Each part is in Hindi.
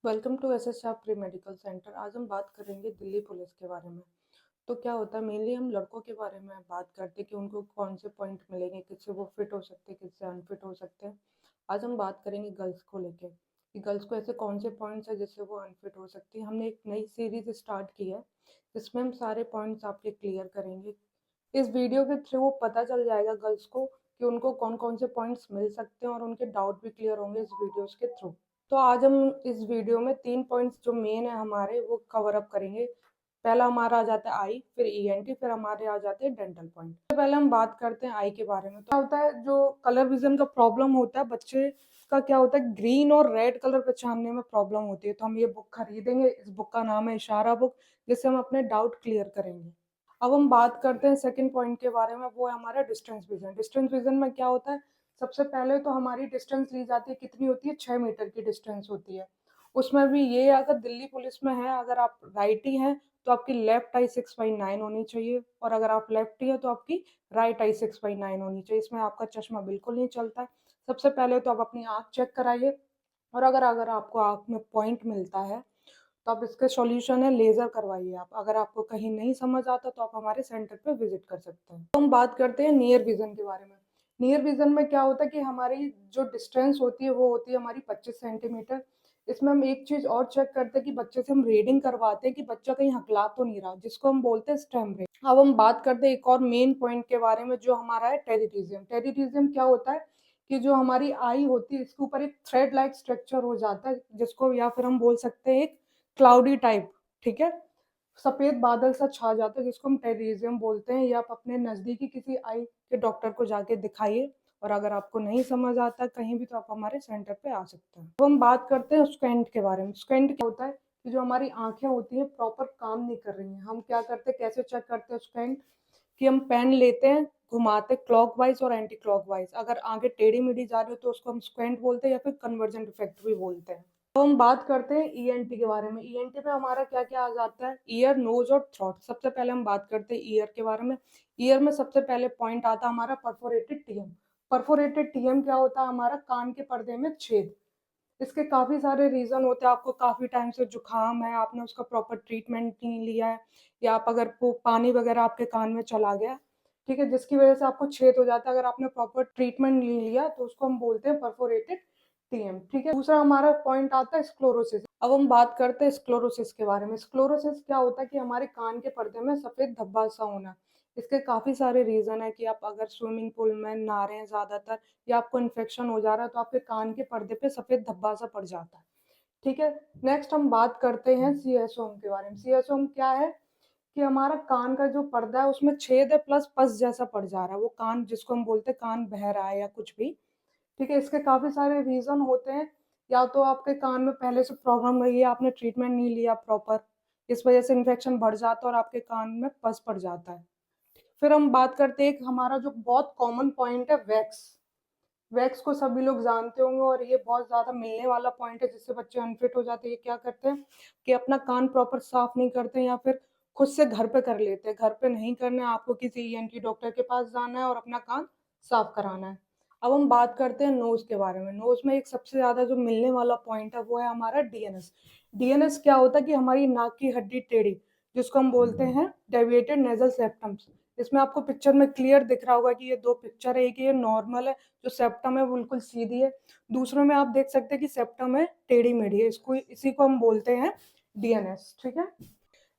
Welcome to SSR pre medical centre. आज हम बात करेंगे दिल्ली पुलिस के बारे में। तो क्या होता है, मेनली हम लड़कों के बारे में बात करते हैं कि उनको कौन से पॉइंट मिलेंगे, किससे वो फिट हो सकते हैं, किससे अनफिट हो सकते हैं। आज हम बात करेंगे गर्ल्स को लेके कि गर्ल्स को ऐसे कौन से पॉइंट्स है जिससे वो अनफिट हो सकती है। हमने एक नई सीरीज स्टार्ट की है जिसमें हम सारे पॉइंट्स आपके क्लियर करेंगे। इस वीडियो के थ्रू पता चल जाएगा गर्ल्स को कि उनको कौन कौन से पॉइंट्स मिल सकते हैं और उनके डाउट भी क्लियर होंगे इस वीडियोस के थ्रू। तो आज हम इस वीडियो में 3 पॉइंट्स जो मेन है हमारे वो कवर अप करेंगे। पहला हमारा आ जाता है आई, फिर ईएनटी, फिर हमारे आ जाते हैं डेंटल पॉइंट। सबसे पहले हम बात करते हैं आई के बारे में। तो क्या होता है, जो कलर विजन का प्रॉब्लम होता है बच्चे का, क्या होता है ग्रीन और रेड कलर पहचानने में प्रॉब्लम होती है। तो हम ये बुक खरीदेंगे, इस बुक का नाम है इशारा बुक, जिससे हम अपने डाउट क्लियर करेंगे। अब हम बात करते हैं सेकंड पॉइंट के बारे में, वो है हमारा डिस्टेंस विजन। डिस्टेंस विजन में क्या होता है, सबसे पहले तो हमारी डिस्टेंस ली जाती है, कितनी होती है, 6 मीटर की डिस्टेंस होती है। उसमें भी ये अगर दिल्ली पुलिस में है, अगर आप राइटी हैं तो आपकी लेफ्ट आई 6/9 होनी चाहिए, और अगर आप लेफ्टी है तो आपकी राइट आई 6/9 होनी चाहिए। इसमें आपका चश्मा बिल्कुल नहीं चलता है। सबसे पहले तो आप अपनी आँख चेक कराइए, और अगर अगर आपको आँख में पॉइंट मिलता है तो आप इसका सॉल्यूशन है लेज़र करवाइए आप। अगर आपको कहीं नहीं समझ आता तो आप हमारे सेंटर पे विजिट कर सकते हैं। तो हम बात करते हैं नियर विजन के बारे में। नियर विजन में क्या होता है कि हमारी जो डिस्टेंस होती है वो होती है हमारी 25 सेंटीमीटर। इसमें हम एक चीज़ और चेक करते हैं कि बच्चे से हम रीडिंग करवाते हैं कि बच्चा कहीं हकला तो नहीं रहा, जिसको हम बोलते हैं स्टेम रेट। अब हम बात करते हैं एक और मेन पॉइंट के बारे में जो हमारा है टेरिटिज्म। टेरिटिज्म क्या होता है कि जो हमारी आई होती है इसके ऊपर एक थ्रेड लाइक स्ट्रक्चर हो जाता है, जिसको या फिर हम बोल सकते हैं एक क्लाउडी टाइप, ठीक है, सफेद बादल सा छा जाता है, जिसको हम टेरिज्म बोलते हैं। ये आप अपने नजदीकी किसी आई के डॉक्टर को जाके दिखाइए, और अगर आपको नहीं समझ आता कहीं भी तो आप हमारे सेंटर पे आ सकते हैं। तो हम बात करते हैं स्क्वेंट के बारे में। स्क्वेंट क्या होता है कि जो हमारी आंखें होती हैं प्रॉपर काम नहीं कर रही हैं। हम क्या करते हैं, कैसे चेक करते हैं स्क्वेंट, कि हम पेन लेते हैं, घुमाते क्लॉकवाइज और एंटी क्लॉकवाइज। अगर आगे टेढ़ी मेढ़ी जा रही हो तो उसको हम स्क्वेंट बोलते हैं, या फिर कन्वर्जेंट इफेक्ट भी बोलते हैं। तो हम बात करते हैं ईएनटी के बारे में। ईएनटी में हमारा क्या क्या आ जाता है, ईयर, नोज और थ्रोट। सबसे पहले हम बात करते हैं ईयर के बारे में। ईयर में सबसे पहले पॉइंट आता है हमारा परफोरेटेड टीएम। परफोरेटेड टीएम क्या होता है, हमारा कान के पर्दे में छेद। इसके काफी सारे रीजन होते हैं। आपको काफी टाइम से जुकाम है, आपने उसका प्रॉपर ट्रीटमेंट नहीं लिया है, या आप अगर पानी वगैरह आपके कान में चला गया, ठीक है, जिसकी वजह से आपको छेद हो जाता है। अगर आपने प्रॉपर ट्रीटमेंट नहीं लिया तो उसको हम बोलते हैं परफोरेटेड टीएम, ठीक है। दूसरा हमारा पॉइंट आता है स्क्लोरोसिस। अब हम बात करते हैं स्क्लोरोसिस के बारे में। स्क्लोरोसिस क्या होता है कि हमारे कान के पर्दे में सफेद धब्बा सा होना। इसके काफी सारे रीजन है कि आप अगर स्विमिंग पूल में नहा रहे हैं ज्यादातर, या आपको इन्फेक्शन हो जा रहा है तो आपके कान के पर्दे पे सफेद धब्बा सा पड़ जाता है, ठीक है। नेक्स्ट हम बात करते हैं सीएसओम के बारे में। सीएसओम क्या है कि हमारा कान का जो पर्दा है उसमें छेद है प्लस पस जैसा पड़ जा रहा है, वो कान जिसको हम बोलते हैं कान बह रहा है या कुछ भी, ठीक है। इसके काफी सारे रीजन होते हैं। या तो आपके कान में पहले से प्रॉब्लम रही है, आपने ट्रीटमेंट नहीं लिया प्रॉपर, इस वजह से इन्फेक्शन बढ़ जाता है और आपके कान में पस पड़ जाता है। फिर हम बात करते हैं एक हमारा जो बहुत कॉमन पॉइंट है, वैक्स। वैक्स को सभी लोग जानते होंगे, और ये बहुत ज्यादा मिलने वाला पॉइंट है जिससे बच्चे अनफिट हो जाते हैं। ये क्या करते हैं कि अपना कान प्रॉपर साफ नहीं करते, या फिर खुद से घर पे कर लेते हैं। घर पे नहीं करना है, आपको किसी ईएनटी डॉक्टर के पास जाना है और अपना कान साफ कराना है। अब हम बात करते हैं नोज के बारे में। नोज में एक सबसे ज्यादा जो मिलने वाला पॉइंट है वो है हमारा डीएनएस। डीएनएस क्या होता है कि हमारी नाक की हड्डी टेढ़ी, जिसको हम बोलते हैं डेविएटेड नेजल सेप्टम्स। इसमें आपको पिक्चर में क्लियर दिख रहा होगा कि ये दो पिक्चर है, एक ये नॉर्मल है, जो सेप्टम है वो बिल्कुल सीधी है। दूसरे में आप देख सकते हैं कि सेप्टम है टेढ़ी मेढ़ी है, इसको इसी को हम बोलते हैं डीएनएस, ठीक है।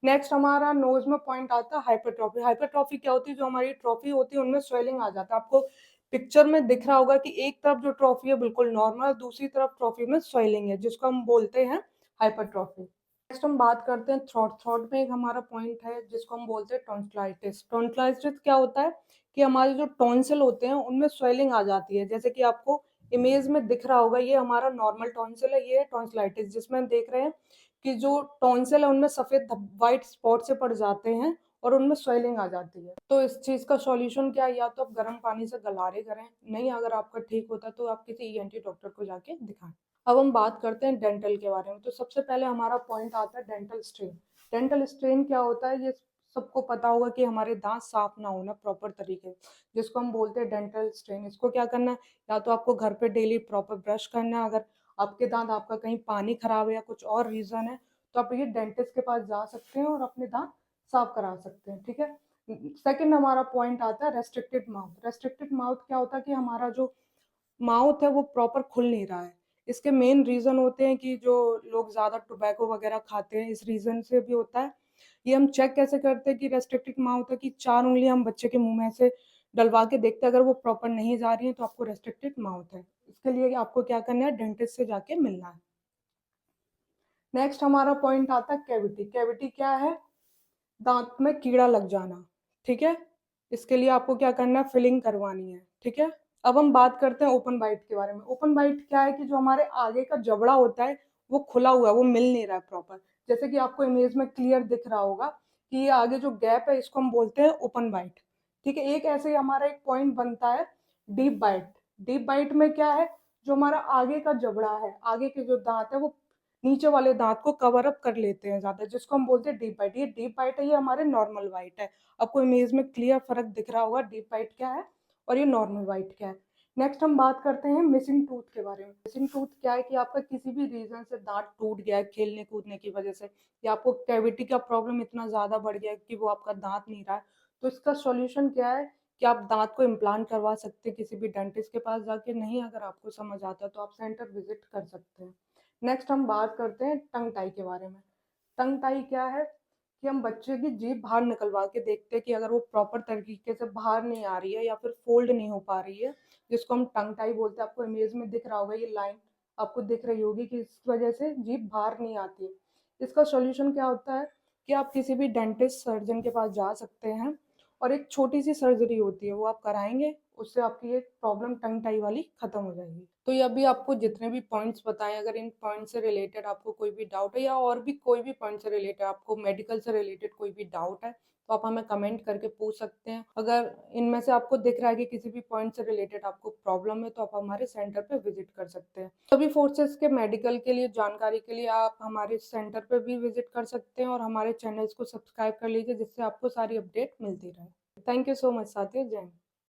नेक्स्ट हमारा नोज में पॉइंट आता है हाइपरट्रॉफी। हाइपरट्रॉफी क्या होती है, जो हमारी ट्रॉफी होती है उनमें स्वेलिंग आ जाता है। आपको पिक्चर में दिख रहा होगा कि एक तरफ जो ट्रॉफी है बिल्कुल नॉर्मल, दूसरी तरफ ट्रॉफी में स्वेलिंग है, जिसको हम बोलते हैं हाइपरट्रॉफी। नेक्स्ट हम बात करते हैं थ्रोट। थ्रोट में एक हमारा पॉइंट है जिसको हम बोलते हैं टॉन्सिलाइटिस। टॉन्सिलाइटिस क्या होता है कि हमारे जो टॉन्सिल होते हैं उनमें स्वेलिंग आ जाती है, जैसे कि आपको इमेज में दिख रहा होगा, ये हमारा नॉर्मल टॉन्सिल है, ये है टॉन्सिलाइटिस, जिसमें हम देख रहे हैं कि जो टॉन्सिल है उनमें सफेद व्हाइट स्पॉट से पड़ जाते हैं और उनमें स्वेलिंग आ जाती है। तो इस चीज का सॉल्यूशन क्या है, या तो आप गर्म पानी से गलारे करें, नहीं अगर आपका ठीक होता तो आप किसी ईएनटी डॉक्टर को जाके दिखाएं। अब हम बात करते हैं डेंटल के बारे में। तो सबसे पहले हमारा पॉइंट आता है डेंटल स्ट्रेन। डेंटल स्ट्रेन क्या होता है, ये सबको पता होगा कि हमारे दांत साफ ना होना प्रॉपर तरीके से, जिसको हम बोलते हैं डेंटल स्ट्रेन। इसको क्या करना है, या तो आपको घर पे डेली प्रॉपर ब्रश करना है, अगर आपके दांत, आपका कहीं पानी खराब है या कुछ और रीजन है, तो आप ये डेंटिस्ट के पास जा सकते हैं और अपने दांत साफ करा सकते हैं। ठीक है। सेकंड हमारा पॉइंट आता है रेस्ट्रिक्टेड माउथ। रेस्ट्रिक्टेड माउथ क्या होता है कि हमारा जो माउथ है वो प्रॉपर खुल नहीं रहा है। इसके मेन रीजन होते हैं कि जो लोग ज्यादा टोबैको वगैरह खाते हैं, इस रीजन से भी होता है। ये हम चेक कैसे करते हैं कि रेस्ट्रिक्टेड माउथ है, कि 4 उंगलियां हम बच्चे के मुंह में से डलवा के देखते हैं, अगर वो प्रॉपर नहीं जा रही है तो आपको रेस्ट्रिक्टेड माउथ है। इसके लिए आपको क्या करना है, डेंटिस्ट से जाके मिलना है। नेक्स्ट हमारा पॉइंट आता है कैविटी। कैविटी क्या है, दांत में कीड़ा लग जाना। ठीक है। इसके लिए आपको क्या करना है, फिलिंग करवानी है। ठीक है। अब हम बात करते हैं ओपन बाइट के बारे में। ओपन बाइट क्या है कि जो हमारे आगे का जबड़ा होता है वो खुला हुआ है, वो मिल नहीं रहा है प्रॉपर। जैसे कि आपको इमेज में क्लियर दिख रहा होगा कि ये आगे जो गैप है इसको हम बोलते हैं ओपन बाइट। ठीक है। एक ऐसे ही हमारा एक पॉइंट बनता है डीप बाइट। डीप बाइट में क्या है, जो हमारा आगे का जबड़ा है, आगे के जो दांत है वो नीचे वाले दांत को कवर अप कर लेते हैं ज्यादा, जिसको हम बोलते हैं डीप बाइट। ये डीप बाइट है, ये हमारे नॉर्मल बाइट है। आपको इमेज में क्लियर फर्क दिख रहा होगा डीप बाइट क्या है और ये नॉर्मल बाइट क्या है। नेक्स्ट हम बात करते हैं मिसिंग टूथ के बारे में। मिसिंग टूथ क्या है कि आपका किसी भी रीजन से दांत टूट गया है खेलने कूदने की वजह से, या आपको कैविटी का प्रॉब्लम इतना ज्यादा बढ़ गया है कि वो आपका दांत नहीं रहा है, तो इसका सॉल्यूशन क्या है कि आप दांत को इम्प्लांट करवा सकते हैं किसी भी डेंटिस्ट के पास जाके। नहीं अगर आपको समझ आता है तो आप सेंटर विजिट कर सकते हैं। नेक्स्ट हम बात करते हैं टंग टाई के बारे में। टंग टाई क्या है कि हम बच्चे की जीभ बाहर निकलवा के देखते हैं कि अगर वो प्रॉपर तरीके से बाहर नहीं आ रही है या फिर फोल्ड नहीं हो पा रही है, जिसको हम टंग टाई बोलते हैं। आपको इमेज में दिख रहा होगा ये लाइन, आपको दिख रही होगी कि इस वजह से जीभ बाहर नहीं आती है। इसका सॉल्यूशन क्या होता है कि आप किसी भी डेंटिस्ट सर्जन के पास जा सकते हैं और एक छोटी सी सर्जरी होती है वो आप कराएंगे, उससे आपकी ये प्रॉब्लम टंग टाई वाली खत्म हो जाएगी। तो ये अभी आपको जितने भी पॉइंट्स बताएं, अगर इन पॉइंट से रिलेटेड आपको कोई भी डाउट है या और भी कोई भी पॉइंट से रिलेटेड, आपको मेडिकल से रिलेटेड कोई भी डाउट है, तो आप हमें कमेंट करके पूछ सकते हैं। अगर इनमें से आपको दिख रहा है कि किसी भी पॉइंट से रिलेटेड आपको प्रॉब्लम है, तो आप हमारे सेंटर पे विजिट कर सकते हैं। सभी फोर्सेस के मेडिकल के लिए जानकारी के लिए आप हमारे सेंटर पे भी विजिट कर सकते हैं और हमारे चैनल्स को सब्सक्राइब कर लीजिए, जिससे आपको सारी अपडेट मिलती रहे। थैंक यू सो मच साथियों। जय हिंद।